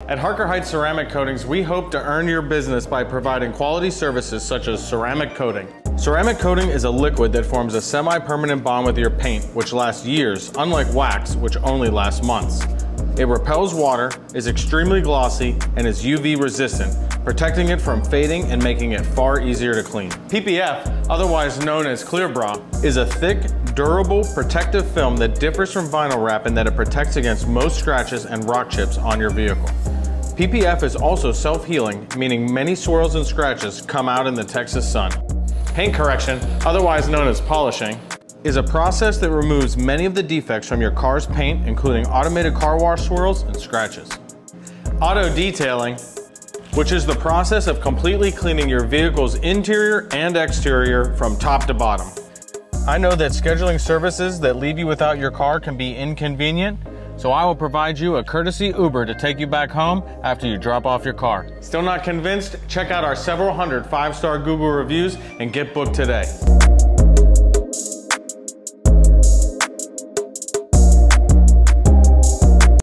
At Harker Heights Ceramic Coatings, we hope to earn your business by providing quality services such as ceramic coating. Ceramic coating is a liquid that forms a semi-permanent bond with your paint, which lasts years, unlike wax, which only lasts months. It repels water, is extremely glossy, and is UV resistant, protecting it from fading and making it far easier to clean. PPF, otherwise known as Clear Bra, is a thick, durable, protective film that differs from vinyl wrap in that it protects against most scratches and rock chips on your vehicle. PPF is also self-healing, meaning many swirls and scratches come out in the Texas sun. Paint correction, otherwise known as polishing, is a process that removes many of the defects from your car's paint, including automated car wash swirls and scratches. Auto detailing, which is the process of completely cleaning your vehicle's interior and exterior from top to bottom. I know that scheduling services that leave you without your car can be inconvenient, so I will provide you a courtesy Uber to take you back home after you drop off your car. Still not convinced? Check out our several hundred 5-star Google reviews and get booked today.